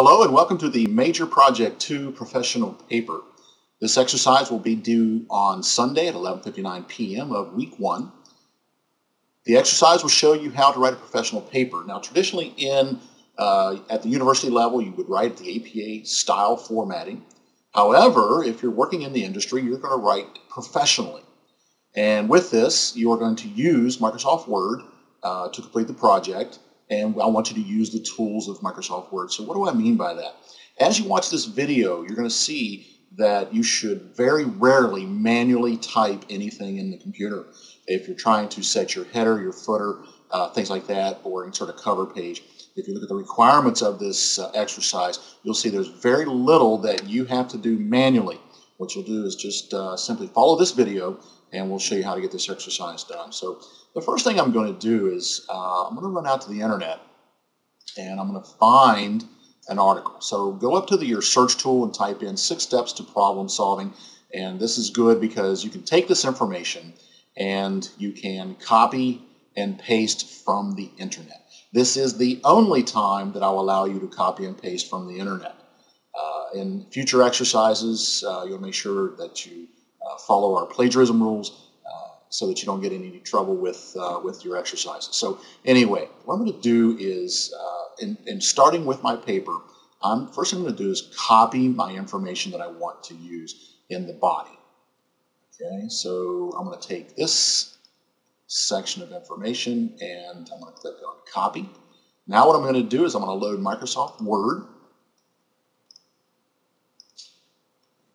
Hello and welcome to the Major Project 2 professional paper. This exercise will be due on Sunday at 11:59 p.m. of week 1. The exercise will show you how to write a professional paper. Now traditionally at the university level you would write the APA style formatting. However, if you're working in the industry, you're going to write professionally. And with this, you are going to use Microsoft Word to complete the project. And I want you to use the tools of Microsoft Word. So what do I mean by that? As you watch this video, you're going to see that you should very rarely manually type anything in the computer. If you're trying to set your header, your footer, things like that, or insert a cover page. If you look at the requirements of this exercise, you'll see there's very little that you have to do manually. What you'll do is just simply follow this video and we'll show you how to get this exercise done. So the first thing I'm going to do is I'm going to run out to the internet and I'm going to find an article. So go up to your search tool and type in 6 steps to problem solving. And this is good because you can take this information and you can copy and paste from the internet. This is the only time that I'll allow you to copy and paste from the internet. In future exercises, you'll make sure that you follow our plagiarism rules so that you don't get in any trouble with your exercises. So anyway, what I'm going to do is, in starting with my paper, first thing I'm going to do is copy my information that I want to use in the body. Okay, so I'm going to take this section of information and I'm going to click on copy. Now what I'm going to do is I'm going to load Microsoft Word.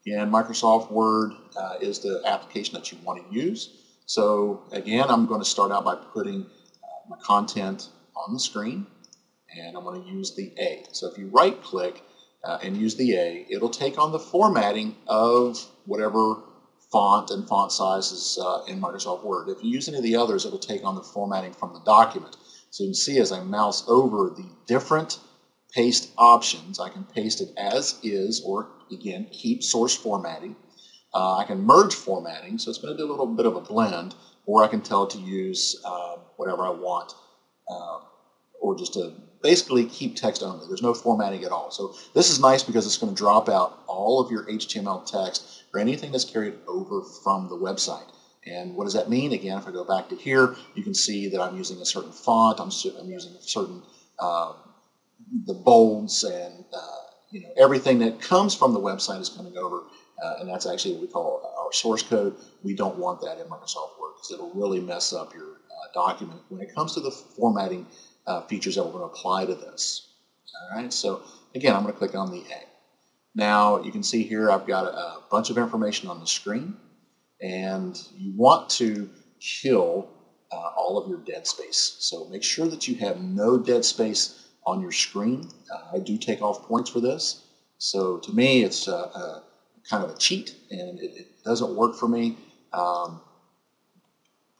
Again, Microsoft Word is the application that you want to use. So again, I'm going to start out by putting my content on the screen, and I'm going to use the A. So if you right click and use the A, it'll take on the formatting of whatever font and font sizes in Microsoft Word. If you use any of the others, it'll take on the formatting from the document. So you can see as I mouse over the different paste options, I can paste it as is, or again, keep source formatting. I can merge formatting, so it's going to do a little bit of a blend, or I can tell it to use whatever I want, or just to basically keep text only. There's no formatting at all. So this is nice because it's going to drop out all of your HTML text or anything that's carried over from the website. And what does that mean? Again, if I go back to here, you can see that I'm using a certain font, I'm using a certain the bolds and everything that comes from the website is coming over, and that's actually what we call our source code. We don't want that in Microsoft Word because it'll really mess up your document when it comes to the formatting features that we're going to apply to this. All right, so again, I'm going to click on the A. Now you can see here I've got a bunch of information on the screen, and you want to kill all of your dead space. So make sure that you have no dead space on your screen. I do take off points for this. So to me, it's kind of a cheat, and it doesn't work for me.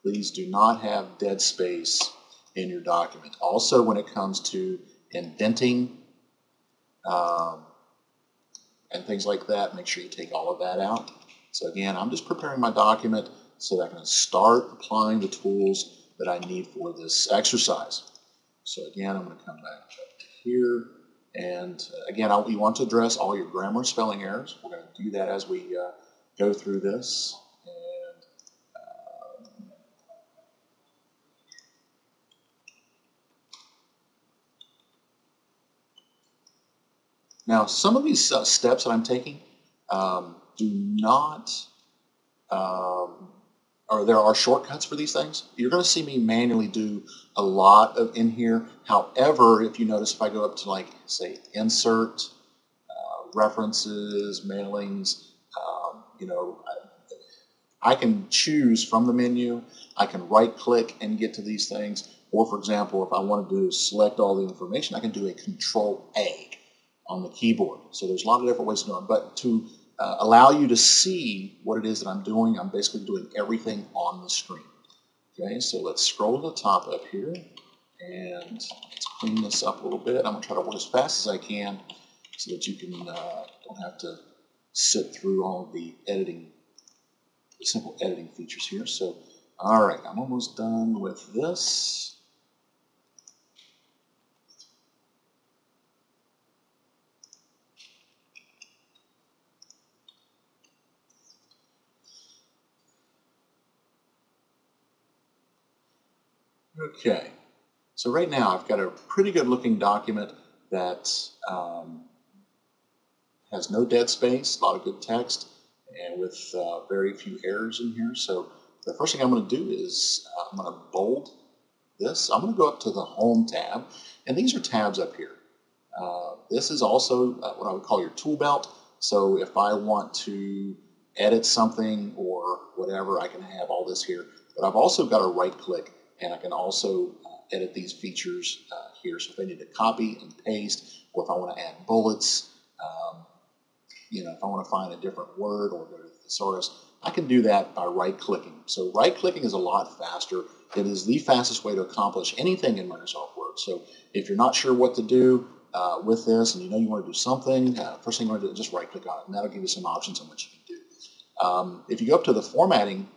Please do not have dead space in your document. Also, when it comes to indenting and things like that, make sure you take all of that out. So again, I'm just preparing my document so that I can start applying the tools that I need for this exercise. So again, I'm going to come back up to here, and again, you want to address all your grammar and spelling errors. We're going to do that as we go through this. And now, some of these steps that I'm taking do not, or there are shortcuts for these things. You're going to see me manually do a lot of in here. However, if you notice, if I go up to, like, say, insert, references, mailings, I can choose from the menu. I can right click and get to these things. Or for example, if I wanted to select all the information, I can do a Control A on the keyboard. So there's a lot of different ways to do it. But to allow you to see what it is that I'm doing, I'm basically doing everything on the screen. Okay, so let's scroll to the top up here and let's clean this up a little bit. I'm going to try to work as fast as I can so that you can don't have to sit through all of the simple editing features here. So, all right, I'm almost done with this. Okay, so right now I've got a pretty good looking document that has no dead space, a lot of good text, and with very few errors in here. So the first thing I'm going to do is I'm going to bold this. I'm going to go up to the Home tab, and these are tabs up here. This is also what I would call your tool belt. So if I want to edit something or whatever, I can have all this here. But I've also got a right click, and I can also edit these features here. So if I need to copy and paste, or if I want to add bullets, if I want to find a different word or go to the thesaurus, I can do that by right-clicking. So right-clicking is a lot faster. It is the fastest way to accomplish anything in Microsoft Word. So if you're not sure what to do with this, and you want to do something, first thing you want to do is just right-click on it, and that'll give you some options on what you can do. If you go up to the formatting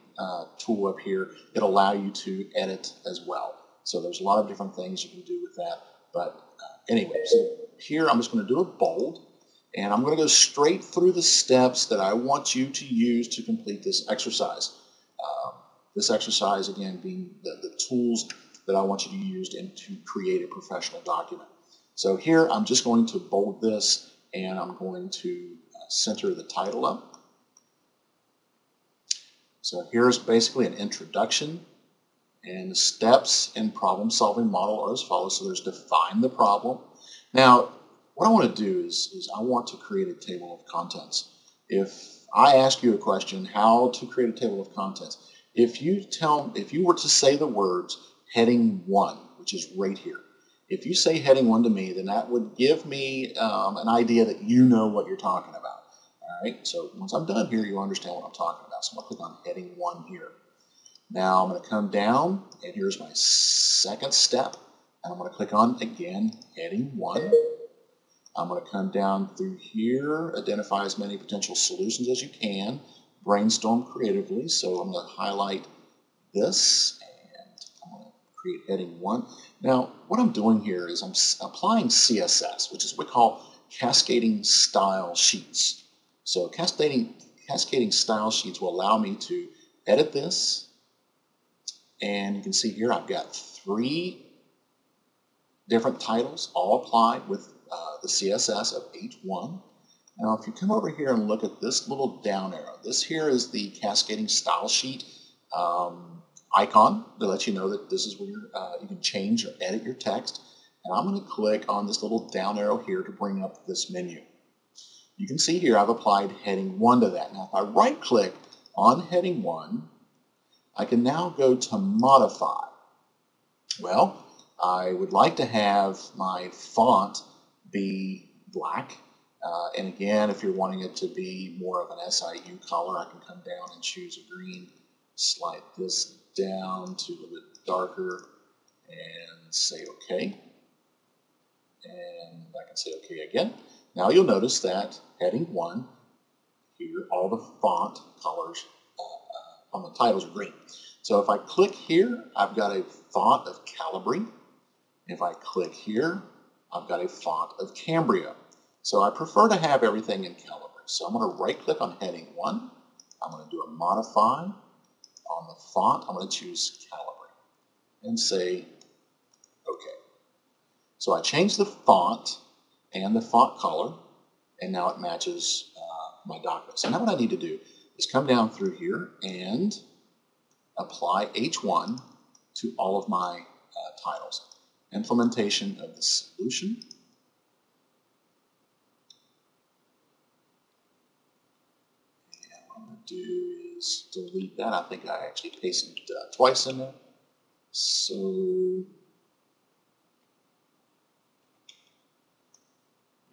tool up here, it'll allow you to edit as well. So there's a lot of different things you can do with that. But anyway, so here I'm just going to do a bold. And I'm going to go straight through the steps that I want you to use to complete this exercise. This exercise, again, being the tools that I want you to use to create a professional document. So here, I'm just going to bold this, and I'm going to center the title up. So here's basically an introduction, and the steps in problem-solving model are as follows. So there's define the problem. Now, what I want to do is I want to create a table of contents. If I ask you a question, how to create a table of contents, if you were to say the words heading 1, which is right here, if you say heading 1 to me, then that would give me an idea that you know what you're talking about. All right, so once I'm done here, you'll understand what I'm talking about. So I'm going to click on heading 1 here. Now I'm going to come down, and here's my second step, and I'm going to click on, again, heading 1. I'm going to come down through here, identify as many potential solutions as you can, brainstorm creatively. So I'm going to highlight this, and I'm going to create heading 1. Now, what I'm doing here is I'm applying CSS, which is what we call cascading style sheets. So cascading style sheets will allow me to edit this, and you can see here I've got 3 different titles all applied with the CSS of H1. Now, if you come over here and look at this little down arrow, this here is the cascading style sheet icon to let you know that this is where you can change or edit your text. And I'm going to click on this little down arrow here to bring up this menu. You can see here I've applied heading 1 to that. Now, if I right-click on heading 1, I can now go to modify. Well, I would like to have my font be black. And again, if you're wanting it to be more of an SIU color, I can come down and choose a green, slide this down to a little bit darker, and say OK. And I can say OK again. Now you'll notice that heading 1, here, all the font colors on the titles are green. So if I click here, I've got a font of Calibri. If I click here, I've got a font of Cambria. So I prefer to have everything in Calibri. So I'm going to right-click on heading 1. I'm going to do a modify. On the font, I'm going to choose Calibri and say OK. So I changed the font and the font color, and now it matches my document. So now what I need to do is come down through here and apply H1 to all of my titles. Implementation of the solution. And what I'm going to do is delete that. I think I actually pasted twice in there. So you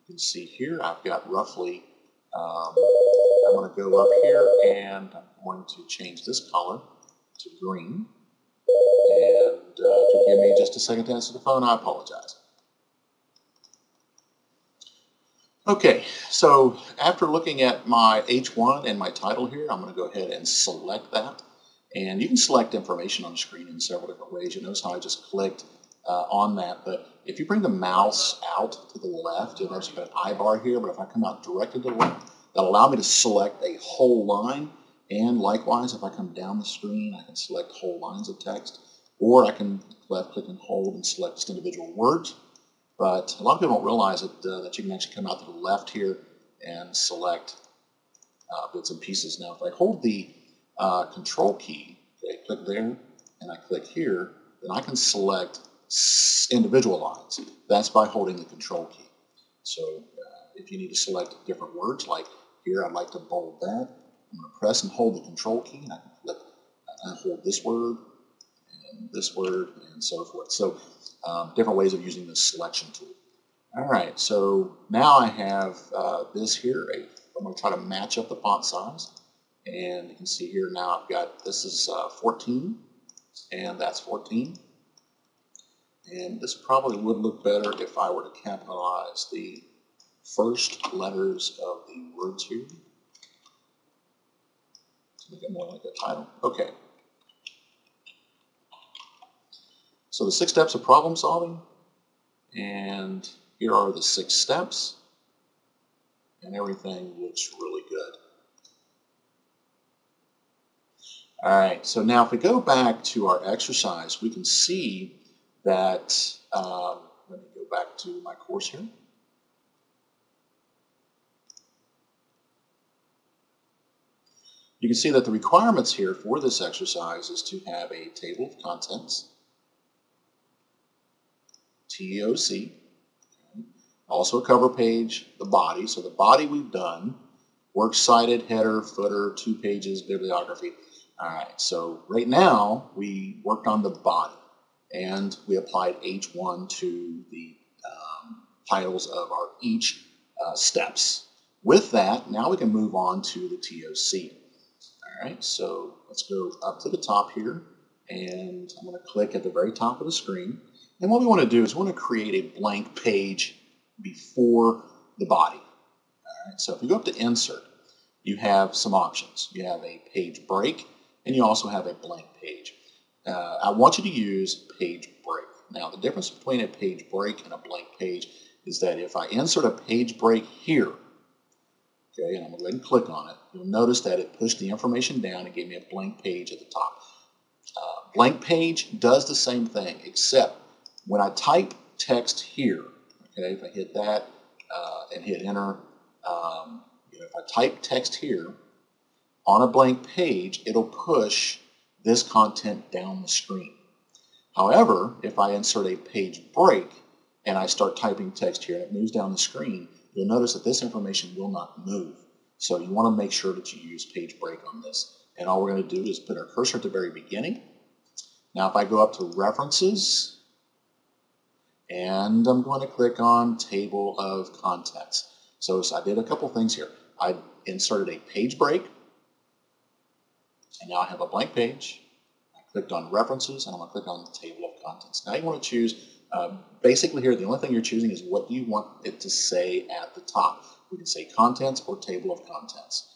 can see here I've got roughly, I'm going to go up here and I'm going to change this color to green. And if you give me just a second to answer the phone, I apologize. Okay, so after looking at my H1 and my title here, I'm going to go ahead and select that. And you can select information on the screen in several different ways. You notice how I just clicked on that. But if you bring the mouse out to the left, you'll notice you've got an I bar here. But if I come out directly to the left, that'll allow me to select a whole line. And likewise, if I come down the screen, I can select whole lines of text. Or I can click left click and hold and select just individual words. But a lot of people don't realize that you can actually come out to the left here and select bits and pieces. Now, if I hold the control key, okay, click there, and I click here, then I can select individual lines. That's by holding the control key. So if you need to select different words, like here, I'd like to bold that. I'm going to press and hold the control key, and I can click and hold this word, and so forth. So different ways of using this selection tool. All right, so now I have this here. I'm going to try to match up the font size. And you can see here now I've got, this is 14, and that's 14. And this probably would look better if I were to capitalize the first letters of the words here to make it more like a title. Okay. So the 6 steps of problem solving, and here are the 6 steps, and everything looks really good. All right, so now if we go back to our exercise, we can see that, let me go back to my course here. You can see that the requirements here for this exercise is to have a table of contents, TOC, also a cover page, the body. So the body we've done, works cited, header, footer, 2 pages, bibliography. All right, so right now we worked on the body and we applied H1 to the titles of our each steps. With that, now we can move on to the TOC. All right, so let's go up to the top here, and I'm going to click at the very top of the screen. And what we want to do is we want to create a blank page before the body. All right, so if you go up to Insert, you have some options. You have a page break, and you also have a blank page. I want you to use page break. Now, the difference between a page break and a blank page is that if I insert a page break here, okay, and I'm going to go ahead and click on it, you'll notice that it pushed the information down and gave me a blank page at the top. Blank page does the same thing, except when I type text here, okay, if I hit that and hit enter, if I type text here on a blank page, it'll push this content down the screen. However, if I insert a page break and I start typing text here and it moves down the screen, you'll notice that this information will not move. So you want to make sure that you use page break on this. And all we're going to do is put our cursor at the very beginning. Now if I go up to References, and I'm going to click on Table of Contents. So I did a couple things here. I inserted a page break, and now I have a blank page. I clicked on References, and I'm going to click on Table of Contents. Now you want to choose, basically here, the only thing you're choosing is what you want it to say at the top. We can say Contents or Table of Contents.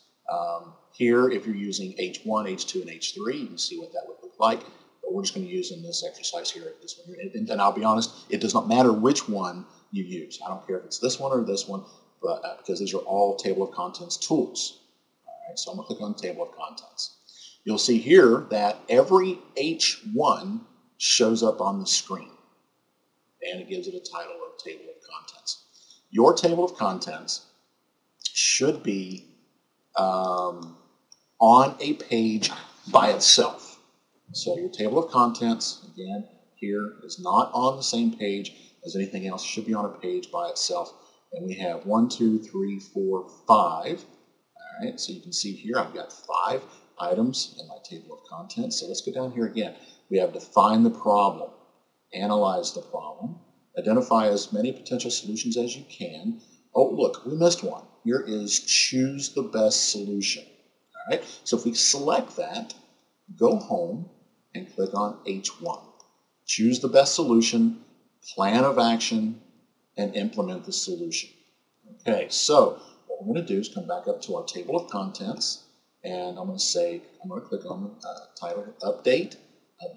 Here, if you're using H1, H2, and H3, you can see what that would look like. But we're just going to use in this exercise here, this one here. And I'll be honest, it does not matter which one you use. I don't care if it's this one or this one, but because these are all Table of Contents tools. All right, so I'm going to click on Table of Contents. You'll see here that every H1 shows up on the screen, and it gives it a title of Table of Contents. Your Table of Contents should be on a page by itself. So your Table of Contents, again, here is not on the same page as anything else. It should be on a page by itself. And we have 1, 2, 3, 4, 5. All right, so you can see here I've got 5 items in my Table of Contents. So let's go down here again. We have define the problem, analyze the problem, identify as many potential solutions as you can. Oh, look, we missed one. Here is choose the best solution. All right, so if we select that, go home and click on H1. Choose the best solution, plan of action, and implement the solution. Okay, so what we're going to do is come back up to our Table of Contents, and I'm going to click on the title, update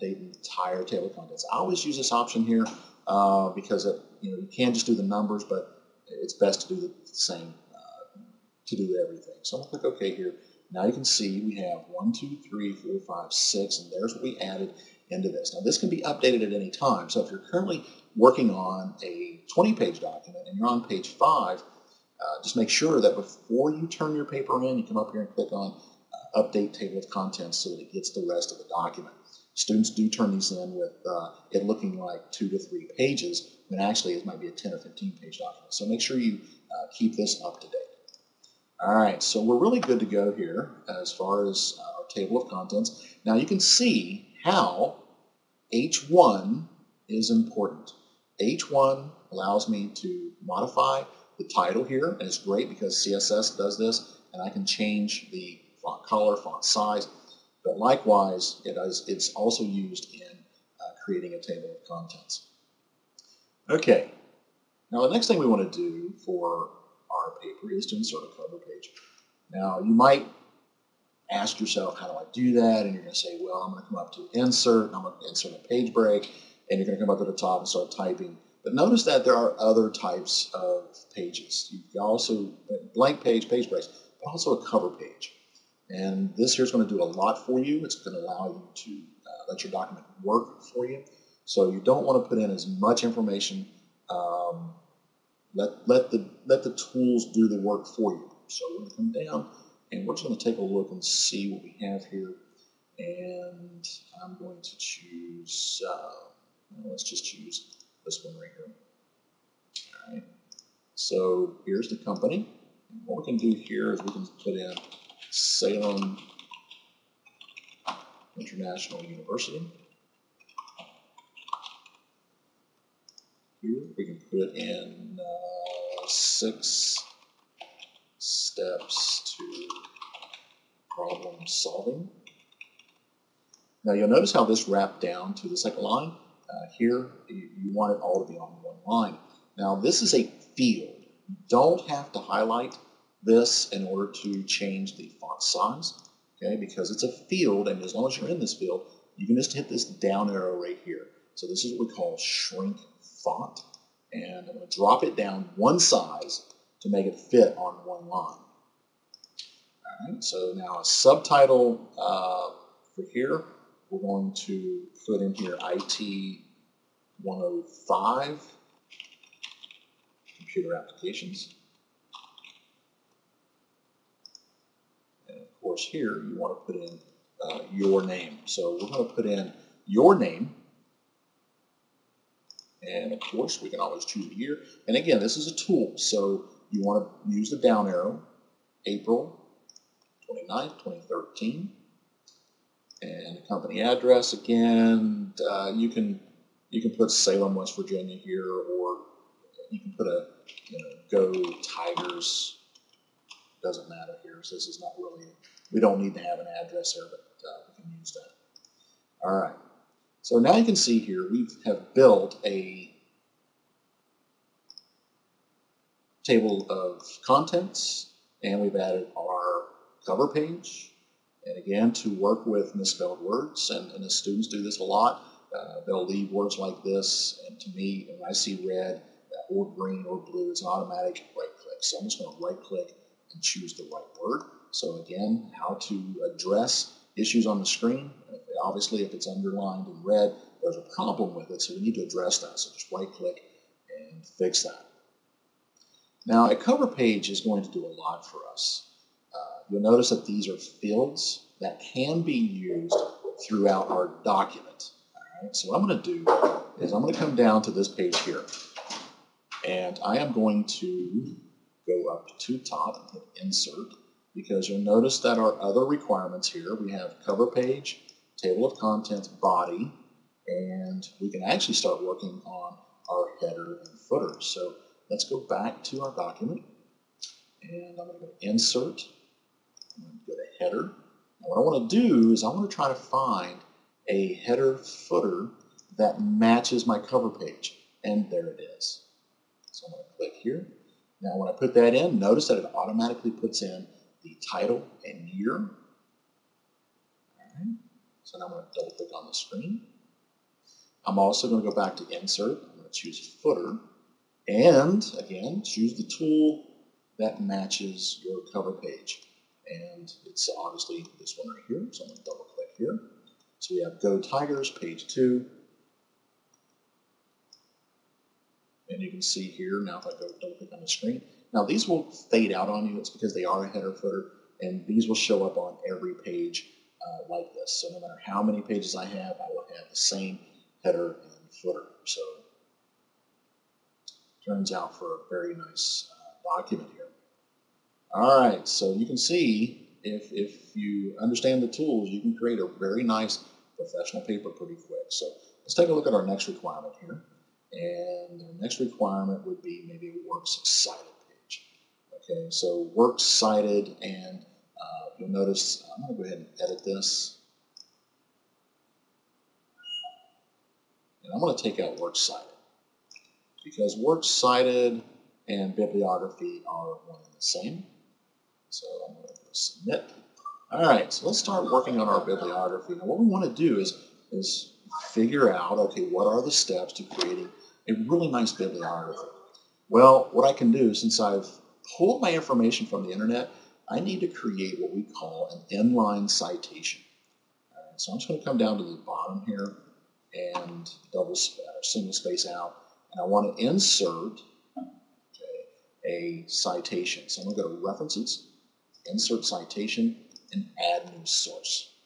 the entire Table of Contents. I always use this option here because you can just do the numbers, but it's best to do the same, to do everything. So I'm going to click OK here. Now you can see we have 1, 2, 3, 4, 5, 6, and there's what we added into this. Now, this can be updated at any time. So if you're currently working on a 20-page document and you're on page 5, just make sure that before you turn your paper in, you come up here and click on Update Table of Contents so that it gets the rest of the document. Students do turn these in with it looking like 2 to 3 pages, when actually it might be a 10 or 15-page document. So make sure you keep this up to date. All right, so we're really good to go here as far as our table of contents. Now you can see how H1 is important. H1 allows me to modify the title here, and it's great because CSS does this, and I can change the font color, font size, but likewise it's also used in creating a table of contents. Okay, now the next thing we want to do for our paper is to insert a cover page. Now you might ask yourself, how do I do that? And you're going to say, well, I'm going to come up to insert, and I'm going to insert a page break, and you're going to come up to the top and start typing. But notice that there are other types of pages. You can also, blank page, page breaks, but also a cover page. And this here is going to do a lot for you. It's going to allow you to let your document work for you. So you don't want to put in as much information. Let the tools do the work for you. So we're going to come down and we're just going to take a look and see what we have here. And I'm going to choose, let's just choose this one right here. All right. So here's the company. And what we can do here is we can put in Salem International University. Here we can put in 6 steps to problem solving. Now you'll notice how this wrapped down to the second line. Here you want it all to be on one line. Now this is a field. You don't have to highlight this in order to change the font size, okay? Because it's a field, and as long as you're in this field, you can just hit this down arrow right here. So this is what we call shrink font, and I'm going to drop it down one size to make it fit on one line. All right, so now a subtitle for here, we're going to put in here IT 105, Computer Applications. And of course here you want to put in your name. So we're going to put in your name. And of course, we can always choose a year. And again, this is a tool, so you want to use the down arrow, April 29th, 2013. And the company address, again, you can put Salem, West Virginia here, or you can put a, Go Tigers. Doesn't matter here. So this is not really, we don't need to have an address there, but we can use that. All right. So now you can see here we have built a table of contents, and we've added our cover page. And again, to work with misspelled words, and the students do this a lot. They'll leave words like this, and to me, when I see red or green or blue, it's an automatic right click. So I'm just going to right click and choose the right word. So again, how to address issues on the screen. Obviously, if it's underlined in red, there's a problem with it, so we need to address that. So just right click and fix that. Now, a cover page is going to do a lot for us. You'll notice that these are fields that can be used throughout our document. All right, so what I'm going to do is I'm going to come down to this page here, and I am going to go up to the top and hit Insert, because you'll notice that our other requirements here, we have cover page, table of contents, body, and we can actually start working on our header and footer. So let's go back to our document, and I'm going to go to Insert. I'm going to go to Header. Now what I want to do is I want to try to find a header footer that matches my cover page, and there it is. So I'm going to click here. Now when I put that in, notice that it automatically puts in the title and year. All right. So now I'm going to double click on the screen. I'm also going to go back to Insert. I'm going to choose Footer. And again, choose the tool that matches your cover page. And it's obviously this one right here. So I'm going to double click here. So we have Go Tigers, page 2. And you can see here, now if I go double click on the screen, now these will fade out on you. It's because they are a header footer, and these will show up on every page like this. So no matter how many pages I have, I will have the same header and footer. So turns out for a very nice document here. All right, so you can see if you understand the tools, you can create a very nice professional paper pretty quick. So let's take a look at our next requirement here. And the next requirement would be maybe a works cited page. Okay, so works cited, and you'll notice I'm going to go ahead and edit this. And I'm going to take out works cited because works cited and bibliography are one and the same. So I'm going to submit. All right, so let's start working on our bibliography. Now, what we want to do is figure out, okay, what are the steps to creating a really nice bibliography? Well, what I can do, since I've pulled my information from the internet, I need to create what we call an inline citation. All right, so I'm just going to come down to the bottom here and single space out, and I want to insert a citation. So I'm going to go to References, Insert Citation, and Add New Source.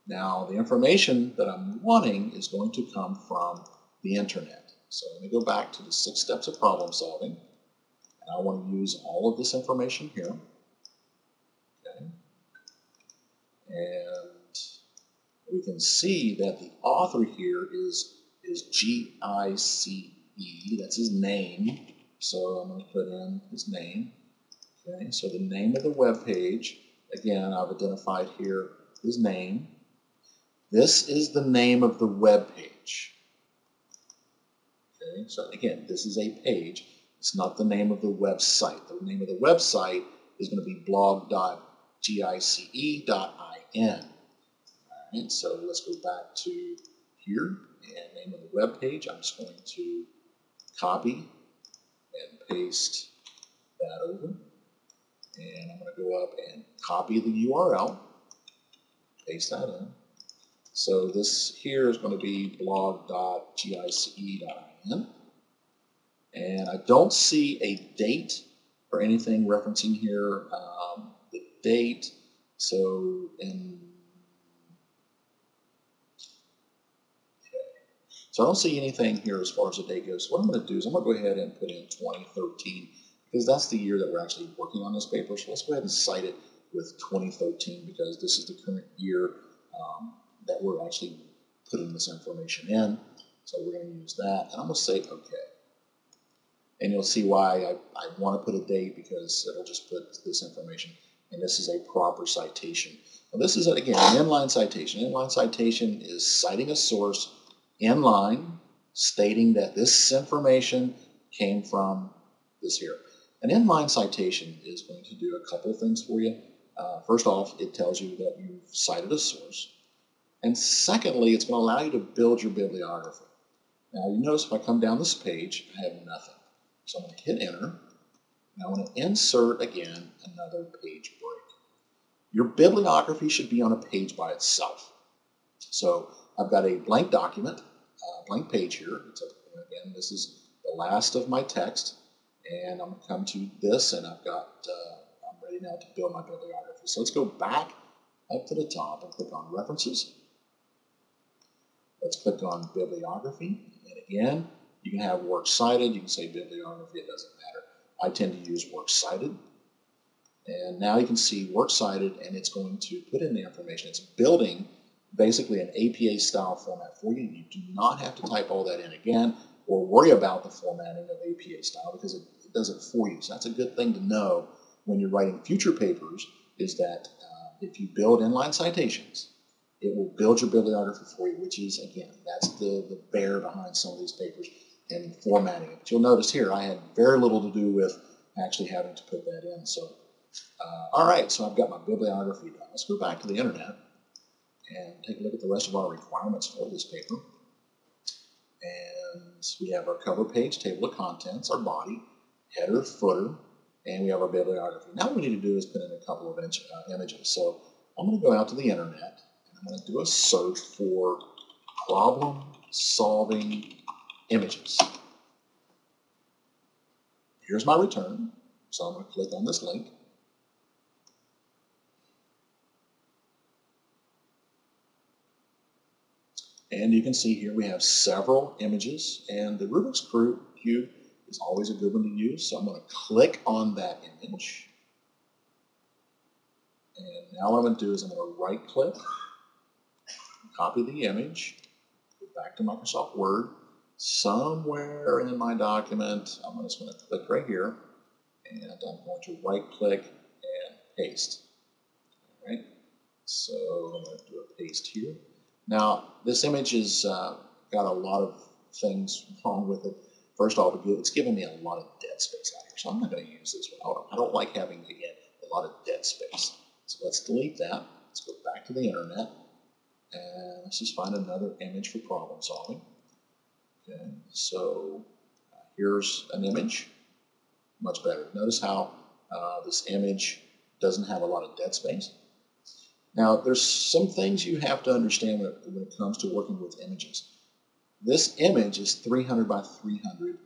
Now, the information that I'm wanting is going to come from the internet. So let me go back to the 6 steps of problem solving, and I want to use all of this information here. Okay. And we can see that the author here is G-I-C-E, that's his name. So I'm going to put in his name. Okay, so the name of the web page, again, I've identified here his name. This is the name of the web page. Okay, so again, this is a page. It's not the name of the website. The name of the website is going to be blog.gice.in. All right, so let's go back to here and name of the web page. I'm just going to copy and paste that over. And I'm going to go up and copy the URL, paste that in. So this here is going to be blog.gice.in. And I don't see a date or anything referencing here the date. So So I don't see anything here as far as the date goes. So what I'm going to do is I'm going to go ahead and put in 2013 because that's the year that we're actually working on this paper. So let's go ahead and cite it with 2013 because this is the current year that we're actually putting this information in. So we're going to use that, and I'm going to say OK. And you'll see why I want to put a date because it'll just put this information, and this is a proper citation. Now this is, again, an inline citation. Inline citation is citing a source inline, stating that this information came from this here. An inline citation is going to do a couple of things for you. First off, it tells you that you've cited a source. And secondly, it's going to allow you to build your bibliography. Now, you notice if I come down this page, I have nothing. So I'm going to hit Enter. Now I want to insert, again, another page break. Your bibliography should be on a page by itself. So I've got a blank document, blank page here. Again, this is the last of my text. And I'm going to come to this, and I'm ready now to build my bibliography. So let's go back up to the top and click on References. Let's click on Bibliography. And again, you can have Works Cited. You can say Bibliography. It doesn't matter. I tend to use Works Cited. And now you can see Works Cited, and it's going to put in the information. It's building basically an APA-style format for you. You do not have to type all that in again or worry about the formatting of APA style because it does it for you. So that's a good thing to know when you're writing future papers, is that if you build inline citations, it will build your bibliography for you, which is, again, that's the bear behind some of these papers and formatting it. But you'll notice here I had very little to do with actually having to put that in. So, all right, so I've got my bibliography done. Let's go back to the internet and take a look at the rest of our requirements for this paper. And we have our cover page, table of contents, our body, header, footer, and we have our bibliography. Now what we need to do is put in a couple of images. So I'm going to go out to the internet, and I'm I'm going to do a search for problem-solving images. Here's my return. So I'm going to click on this link. And you can see here we have several images, and the Rubik's Cube is always a good one to use. So I'm going to click on that image. And now what I'm going to do is I'm going to right click, copy the image, go back to Microsoft Word. Somewhere in my document, I'm just going to click right here, and I'm going to right click and paste. All right. So I'm going to do a paste here. Now, this image has got a lot of things wrong with it. First off, it's giving me a lot of dead space out here, so I'm not going to use this one. I don't like having, again, a lot of dead space. So let's delete that. Let's go back to the internet, and let's just find another image for problem solving. Okay, so here's an image, much better. Notice how this image doesn't have a lot of dead space. Now, there's some things you have to understand when it comes to working with images. This image is 300 by 300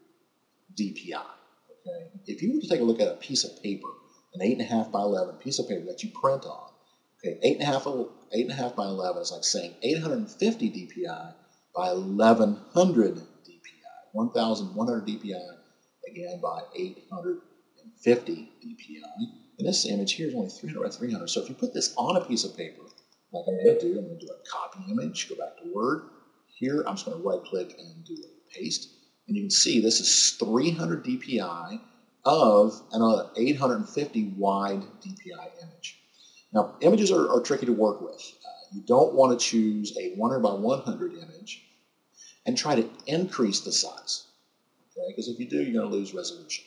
DPI. Okay? If you were to take a look at a piece of paper, an 8.5 by 11 piece of paper that you print on, okay, 8.5 by 11 is like saying 850 DPI by 1100 DPI, 1100 DPI, again, by 850 DPI. And this image here is only 300 by 300. So if you put this on a piece of paper, like I'm going to do a copy image, go back to Word. Here, I'm just going to right click and do a paste. And you can see this is 300 DPI of an 850 wide DPI image. Now, images are tricky to work with. You don't want to choose a 100 by 100 image and try to increase the size. Okay? Because if you do, you're going to lose resolution.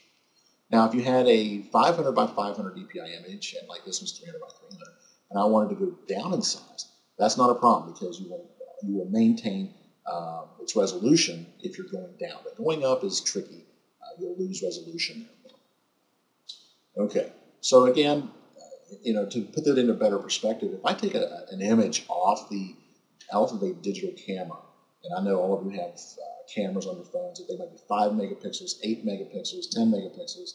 Now, if you had a 500 by 500 DPI image, and like this was 300 by 300, and I wanted to go down in size, that's not a problem because you will maintain its resolution if you're going down. But going up is tricky. You'll lose resolution there. Okay, so again, to put that into better perspective, if I take an image off of a digital camera, and I know all of you have cameras on your phones, that they might be 5 megapixels, 8 megapixels, 10 megapixels.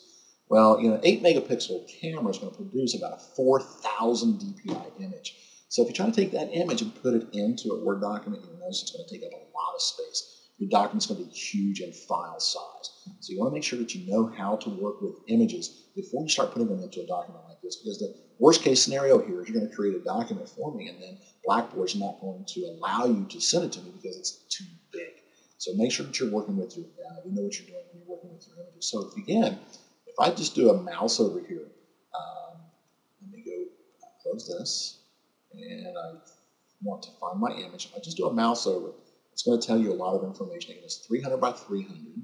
Well, 8 megapixel camera is going to produce about a 4,000 DPI image. So if you try to take that image and put it into a Word document, you'll notice it's going to take up a lot of space. Your document's going to be huge in file size. So you want to make sure that you know how to work with images before you start putting them into a document like this, because the worst case scenario here is you're going to create a document for me, and then Blackboard's not going to allow you to send it to me because it's too big. So make sure that you're working with you know what you're doing when you're working with your images. So if I just do a mouse over here, let me go close this, and I want to find my image. If I just do a mouse over it, it's going to tell you a lot of information. Again, it's 300 by 300,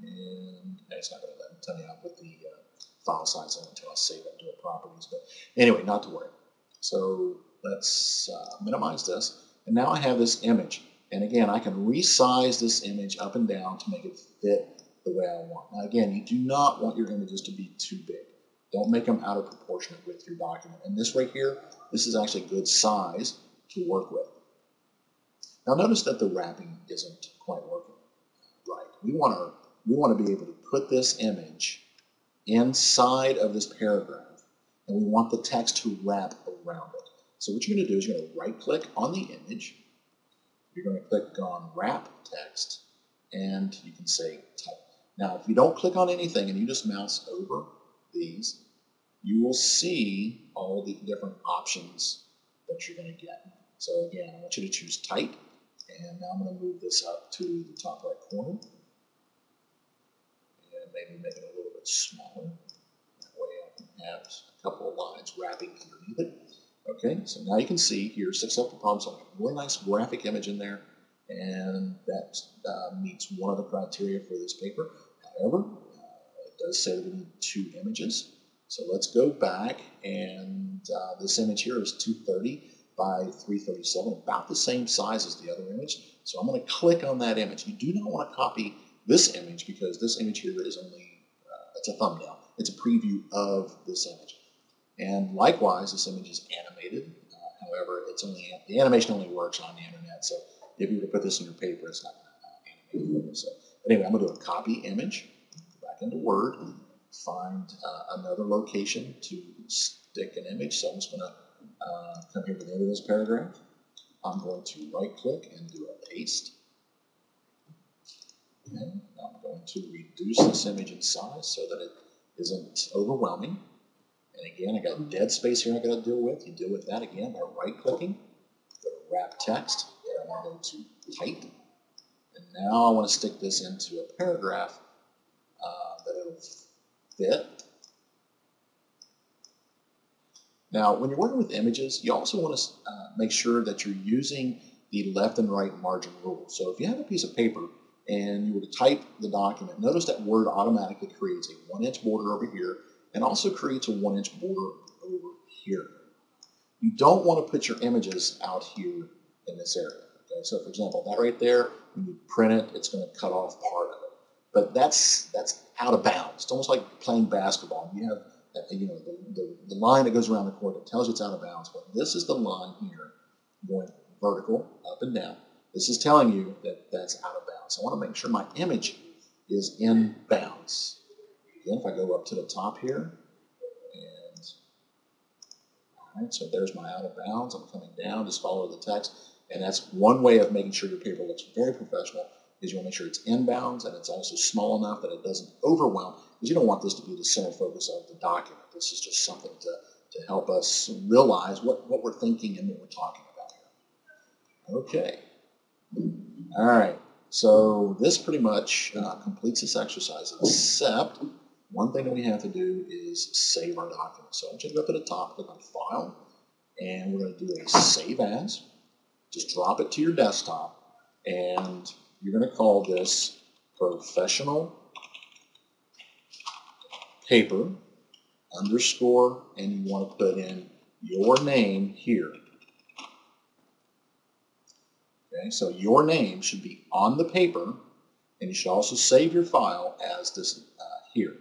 and it's not going to let me tell you how to put the file size in until I save it into properties. But anyway, not to worry. So let's minimize this, and now I have this image. And again, I can resize this image up and down to make it fit the way I want. Now again, you do not want your images to be too big. Don't make them out of proportion with your document. And this right here, this is actually a good size to work with. Now notice that the wrapping isn't quite working right. We want to be able to put this image inside of this paragraph, and we want the text to wrap around it. So what you're going to do is you're going to right click on the image. You're going to click on Wrap Text, and you can say Type. Now, if you don't click on anything and you just mouse over these, you will see all the different options that you're going to get. So again, I want you to choose Type, and now I'm going to move this up to the top right corner, and maybe make it a little bit smaller. That way I can have a couple of lines wrapping underneath it. Okay, so now you can see here, successful problem solving. Really nice graphic image in there, and that meets one of the criteria for this paper. However, it does say that we need 2 images. So let's go back, and this image here is 230 by 337, about the same size as the other image. So I'm going to click on that image. You do not want to copy this image because this image here is only, it's a thumbnail. It's a preview of this image. And likewise, this image is animated. However, the animation only works on the internet, so if you were to put this in your paper, it's not going to animate. So anyway, I'm going to do a copy image, go back into Word, find another location to stick an image. So I'm just going to come here to the end of this paragraph. I'm going to right-click and do a paste. And I'm going to reduce this image in size so that it isn't overwhelming. And again, I got dead space here I got to deal with. You deal with that again by right-clicking, go to wrap text, and I'm going to type. And now I want to stick this into a paragraph that it'll fit. Now, when you're working with images, you also want to make sure that you're using the left and right margin rule. So if you have a piece of paper and you were to type the document, notice that Word automatically creates a 1-inch border over here and also creates a 1-inch border over here. You don't want to put your images out here in this area. Okay, so for example, that right there, when you print it, it's going to cut off part of it. But that's out of bounds. It's almost like playing basketball. You have the line that goes around the court that tells you it's out of bounds. But this is the line here going vertical, up and down. This is telling you that that's out of bounds. So I want to make sure my image is in bounds. Again, if I go up to the top here, and all right, so there's my out of bounds. I'm coming down, just follow the text. And that's one way of making sure your paper looks very professional, is you want to make sure it's in bounds and it's also small enough that it doesn't overwhelm, because you don't want this to be the center focus of the document. This is just something to help us realize what we're thinking and what we're talking about here. Okay. All right. So this pretty much completes this exercise, except one thing that we have to do is save our document. So I want you to go up to the top, click on File, and we're going to do a Save As. Just drop it to your desktop, and you're going to call this Professional Paper _ and you want to put in your name here. Okay, so your name should be on the paper, and you should also save your file as this here.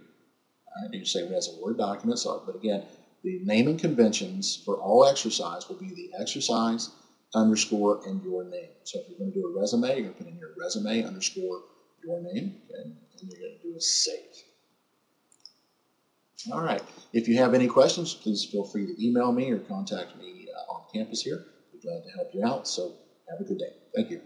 All right, you can save it as a Word document. So, but again, the naming conventions for all exercise will be the exercise _ and your name. So if you're going to do a resume, you're going to put in your resume _ your name, and you're going to do a save. All right. If you have any questions, please feel free to email me or contact me on campus here. We're glad to help you out. So have a good day. Thank you.